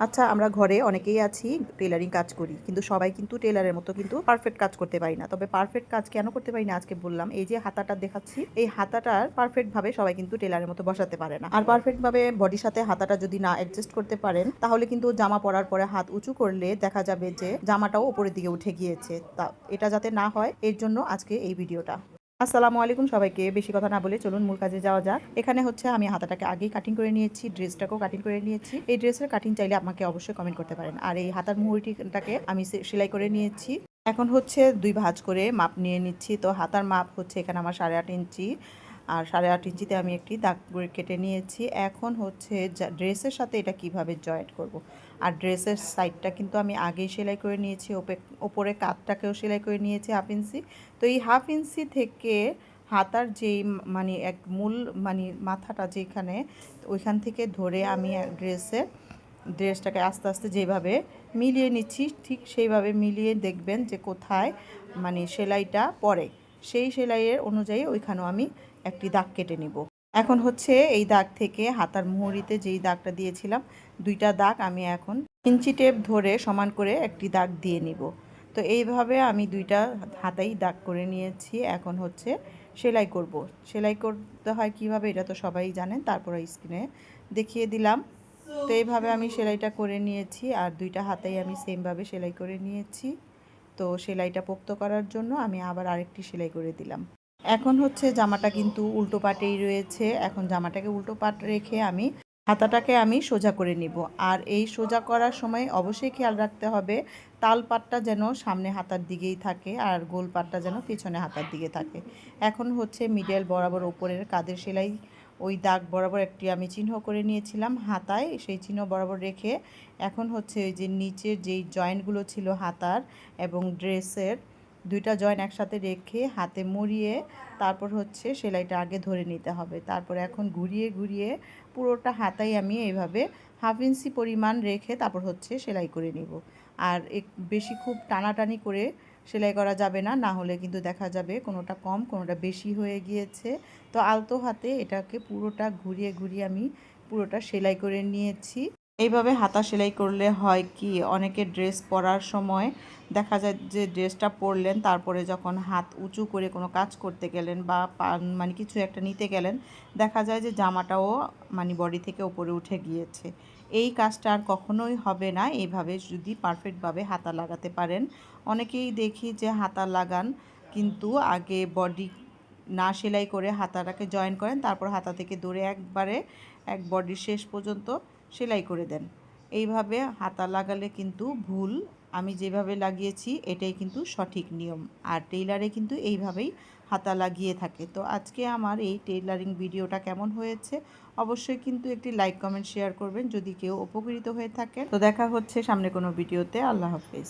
আচ্ছা, আমরা ঘরে অনেকেই আছি টেলারিং কাজ করি, কিন্তু সবাই কিন্তু টেলারের মতো কিন্তু পারফেক্ট কাজ করতে পারি না। তবে পারফেক্ট কাজ কেন করতে পারি না আজকে বললাম। এই যে হাতাটা দেখাচ্ছি, এই হাতাটার পারফেক্ট ভাবে সবাই কিন্তু টেলারের মতো বসাতে পারে না। আর পারফেক্ট ভাবে বডির সাথে হাতাটা যদি না অ্যাডজাস্ট করতে পারেন, তাহলে কিন্তু জামা পরার পরে হাত উঁচু করলে দেখা যাবে যে জামাটাও উপরের দিকে উঠে গিয়েছে। তা এটা যাতে না হয়, এর জন্য আজকে এই ভিডিওটা। আসসালামু আলাইকুম সবাইকে। বেশি কথা না বলে চলুন মূল কাজে যাওয়া যাক। এখানে হচ্ছে আমি হাতাটাকে আগেই কাটিং করে নিয়েছি, ড্রেসটাকেও কাটিং করে নিয়েছি। এই ড্রেসের কাটিং চাইলে আমাকে অবশ্যই কমেন্ট করতে পারেন। আর এই হাতার মুহুরিটাকে আমি সেলাই করে নিয়েছি। এখন হচ্ছে 2 ভাঁজ করে মাপ নিয়ে নিচ্ছি। তো হাতার মাপ হচ্ছে এখানে আমার 8.5 ইঞ্চি। আর 8.5 ইঞ্চিতে আমি একটি দাগ করে কেটে নিয়েছি। এখন হচ্ছে ড্রেসের সাথে এটা কিভাবে জয়েন্ট করব। আর ড্রেসের সাইডটা কিন্তু আমি আগেই সেলাই করে নিয়েছি, ওপরে কাতটাকেও সেলাই করে নিয়েছি 1/2 ইঞ্চি। তো এই 1/2 ইঞ্চি থেকে হাতার যেই মানে এক মূল মানে মাথাটা যেখানে, ওইখান থেকে ধরে আমি ড্রেসটাকে আস্তে আস্তে যেভাবে মিলিয়ে নিচ্ছি, ঠিক সেইভাবে মিলিয়ে দেখবেন যে কোথায় মানে সেলাইটা পড়ে, সেই সেলাইয়ের অনুযায়ী ওইখানেও আমি একটি দাগ কেটে নিব। এখন হচ্ছে এই দাগ থেকে হাতার মুহুরিতে যেই দাগটা দিয়েছিলাম, 2টা দাগ আমি এখন ইঞ্চি টেপ ধরে সমান করে একটি দাগ দিয়ে নিব। তো এইভাবে আমি 2টা হাতাই দাগ করে নিয়েছি। এখন হচ্ছে সেলাই করব। সেলাই করতে হয় কিভাবে এটা তো সবাই জানেন, তারপরে স্ক্রিনে দেখিয়ে দিলাম। তো এইভাবে আমি সেলাইটা করে নিয়েছি, আর 2টা হাতাই আমি সেমভাবে সেলাই করে নিয়েছি। তো সেলাইটা পোক্ত করার জন্য আমি আবার আরেকটি সেলাই করে দিলাম। এখন হচ্ছে জামাটা কিন্তু উল্টো পাটেই রয়েছে। এখন জামাটাকে উল্টো পাট রেখে আমি হাতাটাকে আমি সোজা করে নিব। আর এই সোজা করার সময় অবশ্যই খেয়াল রাখতে হবে তাল পাটটা যেন সামনে হাতার দিকেই থাকে, আর গোল পাটটা যেন পিছনে হাতার দিকে থাকে। এখন হচ্ছে মিডল বরাবর উপরের কাঁধের সেলাই, ওই দাগ বরাবর একটি আমি চিহ্ন করে নিয়েছিলাম হাতায়, সেই চিহ্ন বরাবর রেখে এখন হচ্ছে ওই যে নিচের যেই জয়েন্টগুলো ছিল হাতার এবং ড্রেসের, 2টা জয়েন্ট একসাথে রেখে হাতে মুড়িয়ে তারপর হচ্ছে সেলাইটা আগে ধরে নিতে হবে। তারপর এখন ঘুরিয়ে ঘুরিয়ে পুরোটা হাতাই আমি এইভাবে 1/2 ইঞ্চি পরিমাণ রেখে তারপর হচ্ছে সেলাই করে নিব। আর বেশি খুব টানাটানি করে সেলাই করা যাবে না, না হলে কিন্তু দেখা যাবে কোনোটা কম কোনোটা বেশি হয়ে গিয়েছে। তো আলতো হাতে এটাকে পুরোটা ঘুরিয়ে ঘুরিয়ে আমি পুরোটা সেলাই করে নিয়েছি। এইভাবে হাতা সেলাই করলে হয় কি, অনেকে ড্রেস পরার সময় দেখা যায় যে ড্রেসটা পরলেন, তারপরে যখন হাত উঁচু করে কোনো কাজ করতে গেলেন বা মানে কিছু একটা নিতে গেলেন, দেখা যায় যে জামাটাও মানে বডি থেকে উপরে উঠে গিয়েছে। এই কাজটা আর কখনোই হবে না এইভাবে যদি পারফেক্টভাবে হাতা লাগাতে পারেন। অনেকেই দেখি যে হাতা লাগান কিন্তু আগে বডি না সেলাই করে হাতাটাকে জয়েন করেন, তারপর হাতা থেকে ধরে একবারে এক বডির শেষ পর্যন্ত সেলাই করে দেন। এইভাবে হাতা লাগালে কিন্তু ভুল। আমি যেভাবে লাগিয়েছি এটাই কিন্তু সঠিক নিয়ম। আর টেইলারে কিন্তু এইভাবেই হাতা লাগিয়ে থাকে। তো আজকে আমার এই টেইলারিং ভিডিওটা কেমন হয়েছে অবশ্যই কিন্তু একটি লাইক কমেন্ট শেয়ার করবেন যদি কেউ উপকৃত হয়ে থাকেন। তো দেখা হচ্ছে সামনে কোনো ভিডিওতে। আল্লাহ হাফেজ।